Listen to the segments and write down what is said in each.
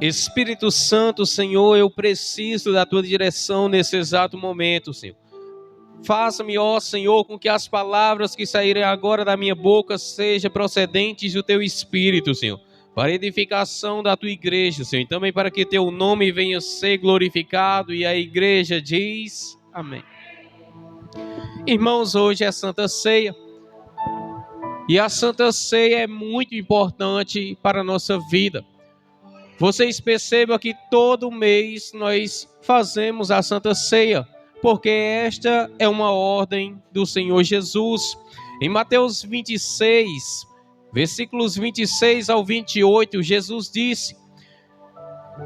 Espírito Santo, Senhor, eu preciso da tua direção nesse exato momento, Senhor. Faça-me, ó Senhor, com que as palavras que saírem agora da minha boca sejam procedentes do teu Espírito, Senhor, para a edificação da tua igreja, Senhor, e também para que teu nome venha ser glorificado. E a igreja diz amém. Irmãos, hoje é Santa Ceia. E a Santa Ceia é muito importante para a nossa vida. Vocês percebam que todo mês nós fazemos a Santa Ceia, porque esta é uma ordem do Senhor Jesus. Em Mateus 26, versículos 26 ao 28, Jesus disse: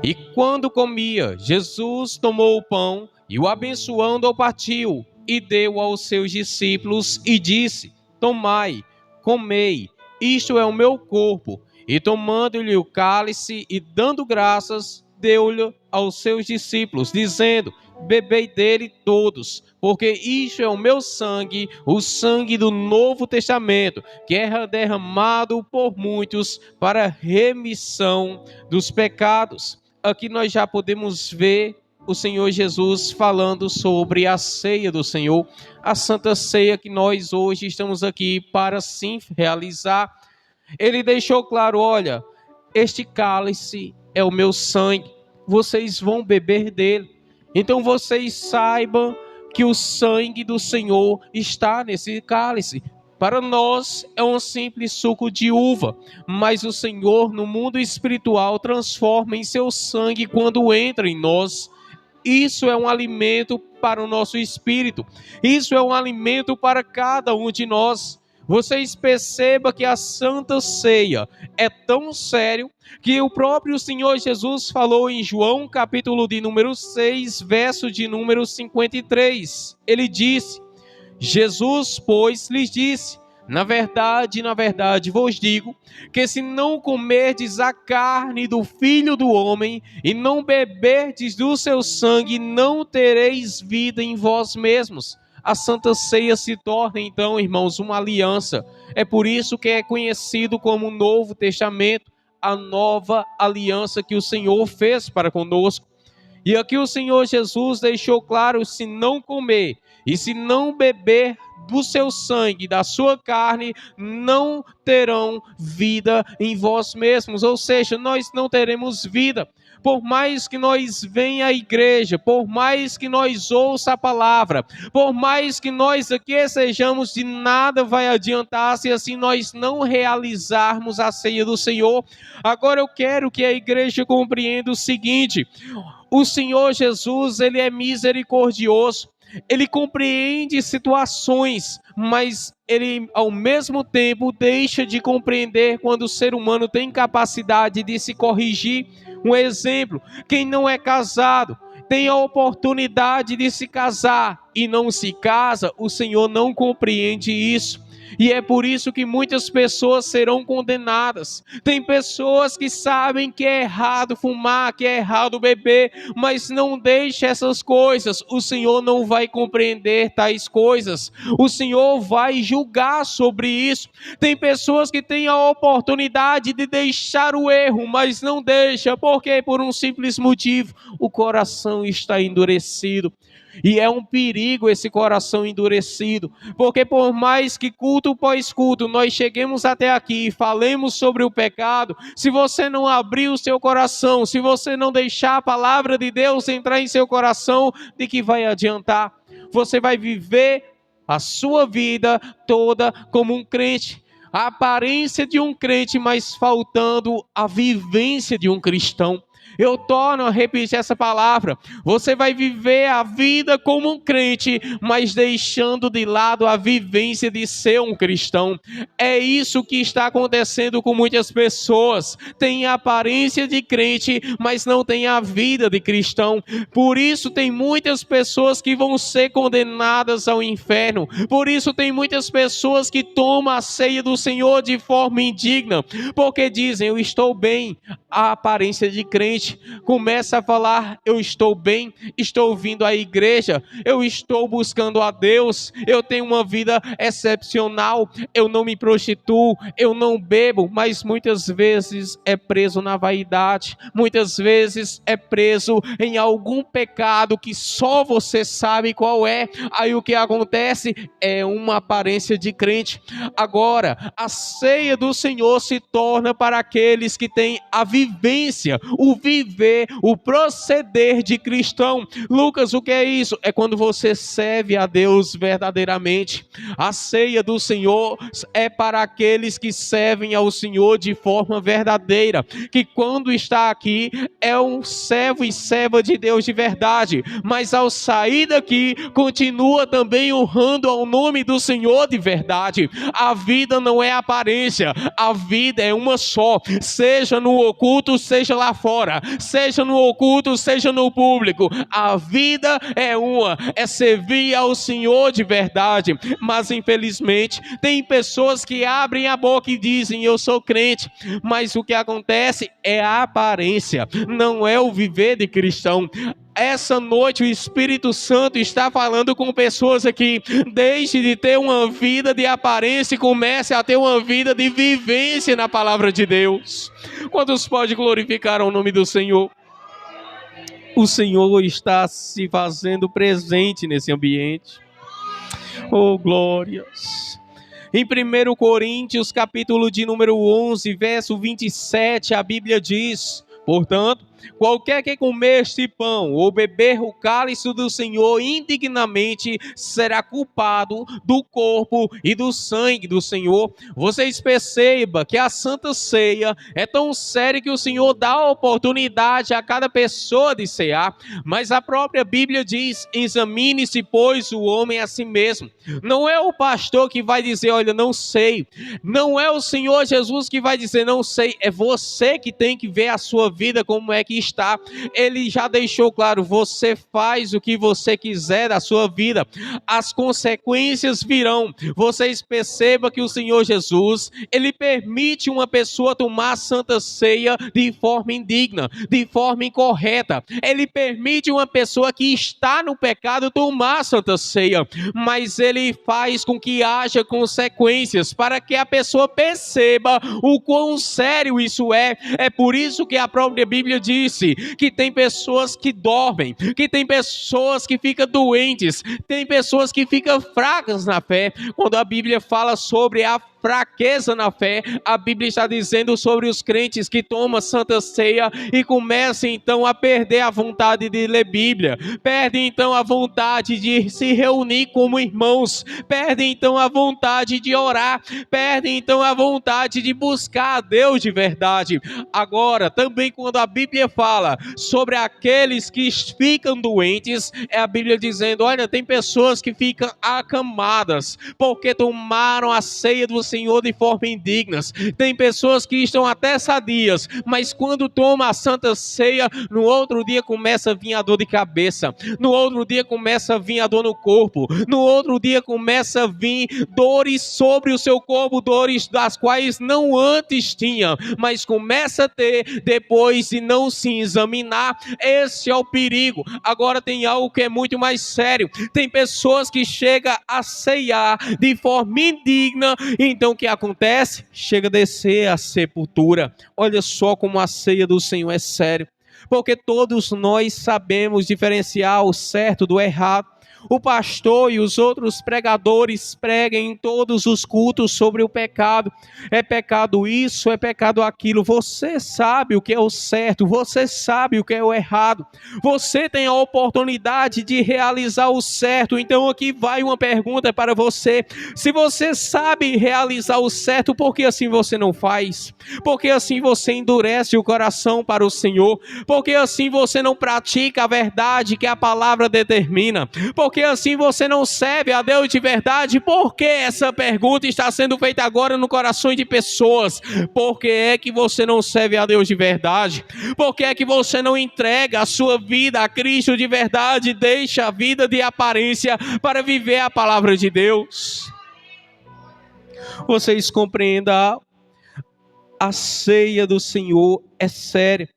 E quando comia, Jesus tomou o pão e, o abençoando, o partiu e deu aos seus discípulos e disse: Tomai, comei, isto é o meu corpo. E tomando-lhe o cálice e dando graças, deu-lhe aos seus discípulos, dizendo: Bebei dele todos, porque isto é o meu sangue, o sangue do Novo Testamento, que é derramado por muitos para a remissão dos pecados. Aqui nós já podemos ver o Senhor Jesus falando sobre a ceia do Senhor, a Santa Ceia que nós hoje estamos aqui para sim realizar. Ele deixou claro: olha, este cálice é o meu sangue, vocês vão beber dele. Então vocês saibam que o sangue do Senhor está nesse cálice. Para nós é um simples suco de uva, mas o Senhor no mundo espiritual transforma em seu sangue quando entra em nós. Isso é um alimento para o nosso espírito, isso é um alimento para cada um de nós. Vocês percebam que a Santa Ceia é tão sério que o próprio Senhor Jesus falou em João, capítulo de número 6, verso de número 53. Ele disse: Jesus, pois, lhes disse: na verdade vos digo, que se não comerdes a carne do Filho do Homem e não beberdes do seu sangue, não tereis vida em vós mesmos. A Santa Ceia se torna, então, irmãos, uma aliança. É por isso que é conhecido como o Novo Testamento, a nova aliança que o Senhor fez para conosco. E aqui o Senhor Jesus deixou claro: se não comer e se não beber do seu sangue, da sua carne, não terão vida em vós mesmos. Ou seja, nós não teremos vida. Por mais que nós venha à igreja, por mais que nós ouça a palavra, por mais que nós aqui sejamos, de nada vai adiantar se assim nós não realizarmos a ceia do Senhor. Agora eu quero que a igreja compreenda o seguinte: o Senhor Jesus, ele é misericordioso. Ele compreende situações, mas ele ao mesmo tempo deixa de compreender quando o ser humano tem capacidade de se corrigir. Um exemplo: quem não é casado tem a oportunidade de se casar e não se casa, o Senhor não compreende isso. E é por isso que muitas pessoas serão condenadas. Tem pessoas que sabem que é errado fumar, que é errado beber, mas não deixe essas coisas. O Senhor não vai compreender tais coisas. O Senhor vai julgar sobre isso. Tem pessoas que têm a oportunidade de deixar o erro, mas não deixa. Por quê? Por um simples motivo: o coração está endurecido. E é um perigo esse coração endurecido, porque por mais que culto após culto nós cheguemos até aqui e falemos sobre o pecado, se você não abrir o seu coração, se você não deixar a palavra de Deus entrar em seu coração, de que vai adiantar? Você vai viver a sua vida toda como um crente, a aparência de um crente, mas faltando a vivência de um cristão. Eu torno a repetir essa palavra: você vai viver a vida como um crente, mas deixando de lado a vivência de ser um cristão. É isso que está acontecendo com muitas pessoas. Tem a aparência de crente, mas não tem a vida de cristão. Por isso tem muitas pessoas que vão ser condenadas ao inferno. Por isso tem muitas pessoas que tomam a ceia do Senhor de forma indigna, porque dizem: eu estou bem, a aparência de crente, crente começa a falar: eu estou bem, estou vindo à igreja, eu estou buscando a Deus, eu tenho uma vida excepcional, eu não me prostituo, eu não bebo, mas muitas vezes é preso na vaidade, muitas vezes é preso em algum pecado que só você sabe qual é. Aí o que acontece é uma aparência de crente. Agora, a ceia do Senhor se torna para aqueles que têm a vivência, o viver, o proceder de cristão. Lucas, o que é isso? É quando você serve a Deus verdadeiramente. A ceia do Senhor é para aqueles que servem ao Senhor de forma verdadeira, que quando está aqui é um servo e serva de Deus de verdade, mas ao sair daqui continua também honrando ao nome do Senhor de verdade. A vida não é aparência, a vida é uma só, seja no oculto, seja lá fora, seja no oculto, seja no público. A vida é uma, é servir ao Senhor de verdade. Mas infelizmente tem pessoas que abrem a boca e dizem: eu sou crente, mas o que acontece é a aparência, não é o viver de cristão. Essa noite o Espírito Santo está falando com pessoas aqui: deixe de ter uma vida de aparência e comece a ter uma vida de vivência na palavra de Deus. Quantos podem glorificar o nome do Senhor? O Senhor está se fazendo presente nesse ambiente. Oh, glórias! Em 1 Coríntios, capítulo de número 11, verso 27, a Bíblia diz: portanto, qualquer que comer este pão ou beber o cálice do Senhor indignamente será culpado do corpo e do sangue do Senhor. Vocês percebam que a Santa Ceia é tão séria que o Senhor dá a oportunidade a cada pessoa de cear, mas a própria Bíblia diz: examine-se, pois, o homem a si mesmo. Não é o pastor que vai dizer: olha, não sei. Não é o Senhor Jesus que vai dizer: não sei. É você que tem que ver a sua vida como é que está. Ele já deixou claro: você faz o que você quiser da sua vida, as consequências virão. Vocês percebam que o Senhor Jesus, ele permite uma pessoa tomar a Santa Ceia de forma indigna, de forma incorreta. Ele permite uma pessoa que está no pecado tomar a Santa Ceia, mas ele faz com que haja consequências para que a pessoa perceba o quão sério isso é. É por isso que a própria Bíblia disse que tem pessoas que dormem, que tem pessoas que ficam doentes, tem pessoas que ficam fracas na fé. Quando a Bíblia fala sobre a fraqueza na fé, a Bíblia está dizendo sobre os crentes que tomam Santa Ceia e começam então a perder a vontade de ler Bíblia, perdem então a vontade de se reunir como irmãos, perdem então a vontade de orar, perdem então a vontade de buscar a Deus de verdade. Agora, também quando a Bíblia fala sobre aqueles que ficam doentes, é a Bíblia dizendo: olha, tem pessoas que ficam acamadas porque tomaram a ceia do Senhor de forma indigna. Tem pessoas que estão até sadias, mas quando toma a Santa Ceia, no outro dia começa a vir a dor de cabeça, no outro dia começa a vir a dor no corpo, no outro dia começa a vir dores sobre o seu corpo, dores das quais não antes tinha, mas começa a ter depois de não se examinar. Esse é o perigo. Agora tem algo que é muito mais sério: tem pessoas que chegam a ceiar de forma indigna. Então o que acontece? Chega a descer a sepultura. Olha só como a ceia do Senhor é sério, porque todos nós sabemos diferenciar o certo do errado. O pastor e os outros pregadores pregam em todos os cultos sobre o pecado. É pecado isso, é pecado aquilo. Você sabe o que é o certo, você sabe o que é o errado. Você tem a oportunidade de realizar o certo. Então aqui vai uma pergunta para você: se você sabe realizar o certo, por que assim você não faz? Por que assim você endurece o coração para o Senhor? Por que assim você não pratica a verdade que a palavra determina? Porque assim você não serve a Deus de verdade? Por que essa pergunta está sendo feita agora no coração de pessoas? Por que é que você não serve a Deus de verdade? Por que é que você não entrega a sua vida a Cristo de verdade? Deixa a vida de aparência para viver a palavra de Deus. Vocês compreendam, a ceia do Senhor é séria.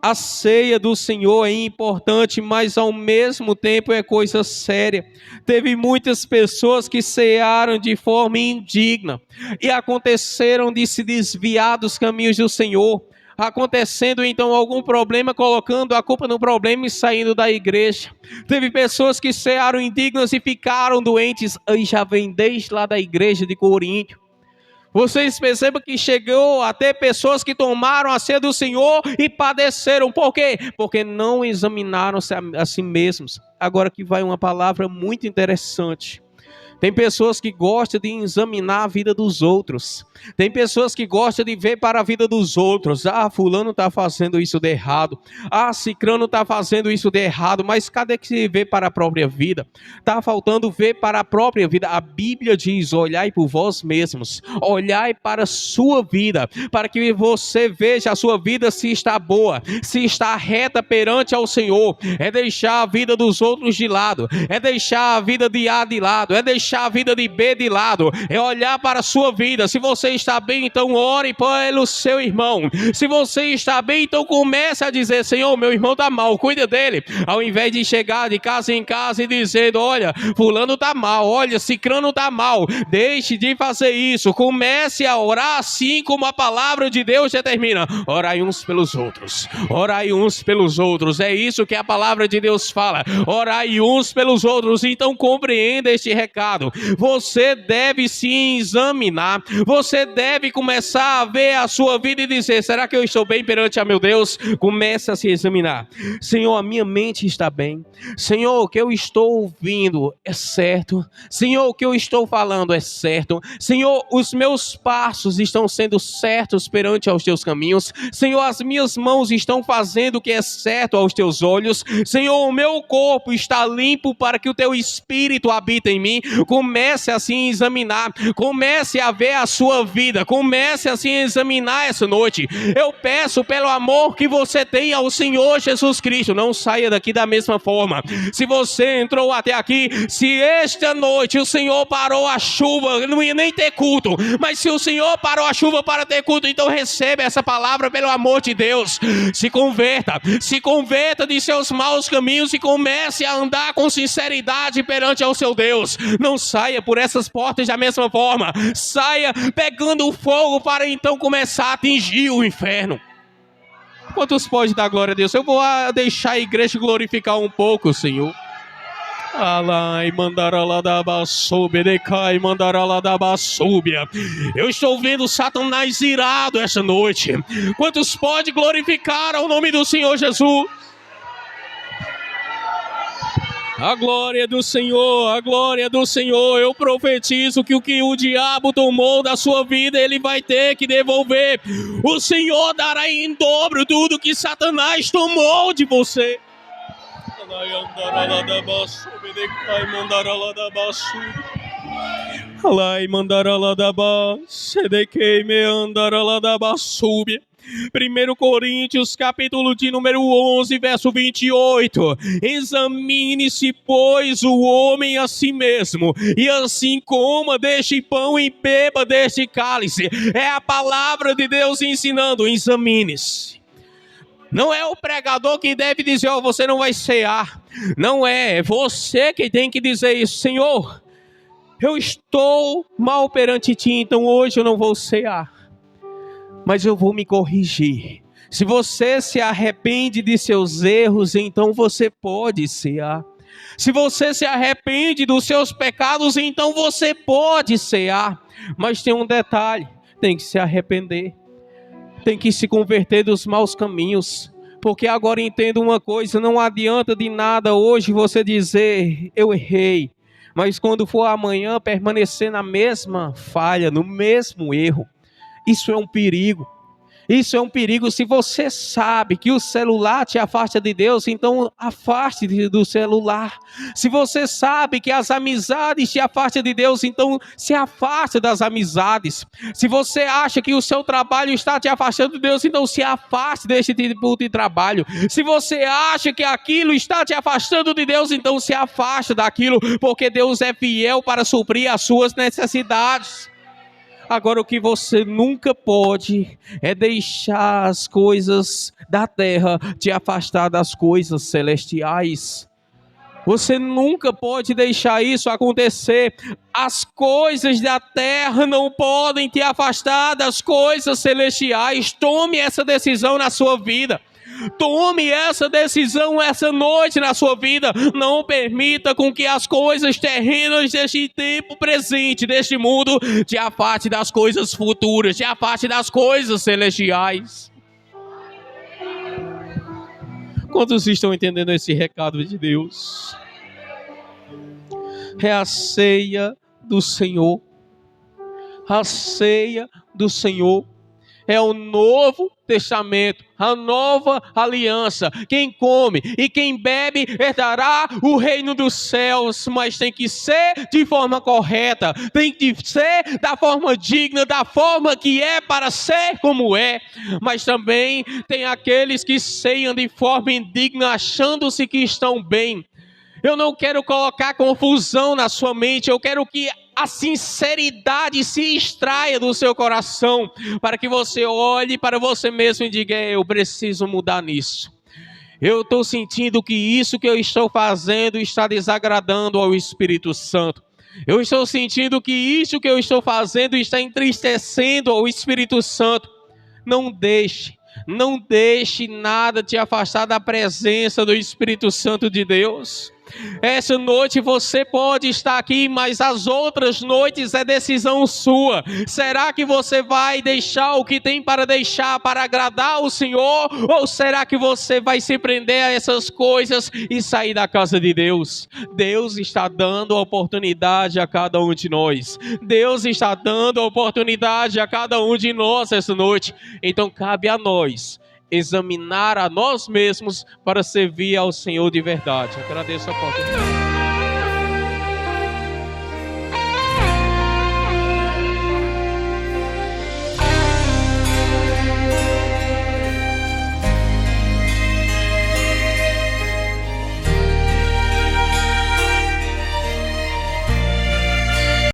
A ceia do Senhor é importante, mas ao mesmo tempo é coisa séria. Teve muitas pessoas que cearam de forma indigna e aconteceram de se desviar dos caminhos do Senhor. Acontecendo então algum problema, colocando a culpa no problema e saindo da igreja. Teve pessoas que cearam indignas e ficaram doentes, e já vem desde lá da igreja de Corinto. Vocês percebam que chegou a ter pessoas que tomaram a ceia do Senhor e padeceram. Por quê? Porque não examinaram-se a si mesmos. Agora que vai uma palavra muito interessante. Tem pessoas que gostam de examinar a vida dos outros. Tem pessoas que gostam de ver para a vida dos outros. Ah, fulano está fazendo isso de errado. Ah, cicrano está fazendo isso de errado. Mas cadê que se vê para a própria vida? Está faltando ver para a própria vida. A Bíblia diz, olhai por vós mesmos. Olhai para a sua vida. Para que você veja a sua vida se está boa. Se está reta perante ao Senhor. É deixar a vida dos outros de lado. É deixar a vida de A de lado. É deixar a vida de B de lado, é olhar para a sua vida. Se você está bem, então ore pelo seu irmão. Se você está bem, então comece a dizer, Senhor, meu irmão está mal, cuida dele. Ao invés de chegar de casa em casa e dizendo, olha, fulano está mal, olha, cicrano está mal, deixe de fazer isso. Comece a orar assim como a palavra de Deus determina. Orai uns pelos outros, orai uns pelos outros. É isso que a palavra de Deus fala, orai uns pelos outros. Então compreenda este recado. Você deve se examinar. Você deve começar a ver a sua vida e dizer, será que eu estou bem perante a meu Deus? Comece a se examinar. Senhor, a minha mente está bem. Senhor, o que eu estou ouvindo é certo. Senhor, o que eu estou falando é certo. Senhor, os meus passos estão sendo certos perante aos teus caminhos. Senhor, as minhas mãos estão fazendo o que é certo aos teus olhos. Senhor, o meu corpo está limpo para que o teu Espírito habite em mim. Comece a se examinar, comece a ver a sua vida, comece a se examinar essa noite. Eu peço pelo amor que você tem ao Senhor Jesus Cristo, não saia daqui da mesma forma. Se você entrou até aqui, se esta noite o Senhor parou a chuva, não ia nem ter culto, mas se o Senhor parou a chuva para ter culto, então receba essa palavra pelo amor de Deus. Se converta de seus maus caminhos e comece a andar com sinceridade perante ao seu Deus. Não saia por essas portas da mesma forma. Saia pegando fogo para então começar a atingir o inferno. Quantos pode dar glória a Deus? Eu vou deixar a igreja glorificar um pouco, Senhor. Alai mandarala da basúbia, decai mandarala da basúbia. Eu estou vendo Satanás irado essa noite. Quantos pode glorificar ao nome do Senhor Jesus? A glória do Senhor, a glória do Senhor. Eu profetizo que o diabo tomou da sua vida, ele vai ter que devolver. O Senhor dará em dobro tudo que Satanás tomou de você. Alai mandarala da basúbia, me andarala da basúbia. 1 Coríntios, capítulo de número 11, verso 28. Examine-se, pois, o homem a si mesmo, e assim coma deste pão e beba deste cálice. É a palavra de Deus ensinando, examine-se. Não é o pregador que deve dizer, você não vai cear. Não é você que tem que dizer isso. Senhor, eu estou mal perante ti, então hoje eu não vou cear. Mas eu vou me corrigir. Se você se arrepende de seus erros, então você pode cear. Se você se arrepende dos seus pecados, então você pode cear. Mas tem um detalhe, tem que se arrepender. Tem que se converter dos maus caminhos. Porque agora entenda uma coisa, não adianta de nada hoje você dizer, eu errei. Mas quando for amanhã, permanecer na mesma falha, no mesmo erro. Isso é um perigo. Isso é um perigo. Se você sabe que o celular te afasta de Deus, então afaste-se do celular. Se você sabe que as amizades te afastam de Deus, então se afaste das amizades. Se você acha que o seu trabalho está te afastando de Deus, então se afaste desse tipo de trabalho. Se você acha que aquilo está te afastando de Deus, então se afaste daquilo, porque Deus é fiel para suprir as suas necessidades. Agora, o que você nunca pode é deixar as coisas da terra te afastar das coisas celestiais. Você nunca pode deixar isso acontecer. As coisas da terra não podem te afastar das coisas celestiais. Tome essa decisão na sua vida. Tome essa decisão essa noite na sua vida. Não permita com que as coisas terrenas deste tempo presente, deste mundo, te afaste das coisas futuras, te afaste das coisas celestiais. Quantos estão entendendo esse recado de Deus? É a ceia do Senhor. A ceia do Senhor é o novo testamento, a nova aliança. Quem come e quem bebe herdará o reino dos céus, mas tem que ser de forma correta, tem que ser da forma digna, da forma que é para ser como é. Mas também tem aqueles que ceiam de forma indigna, achando-se que estão bem. Eu não quero colocar confusão na sua mente, eu quero que a sinceridade se extraia do seu coração, para que você olhe para você mesmo e diga: eu preciso mudar nisso. Eu estou sentindo que isso que eu estou fazendo está desagradando ao Espírito Santo. Eu estou sentindo que isso que eu estou fazendo está entristecendo ao Espírito Santo. Não deixe nada te afastar da presença do Espírito Santo de Deus. Essa noite você pode estar aqui, mas as outras noites é decisão sua. Será que você vai deixar o que tem para deixar para agradar o Senhor? Ou será que você vai se prender a essas coisas e sair da casa de Deus? Deus está dando a oportunidade a cada um de nós. Deus está dando a oportunidade a cada um de nós essa noite. Então cabe a nós examinar a nós mesmos para servir ao Senhor de verdade. Agradeço a oportunidade.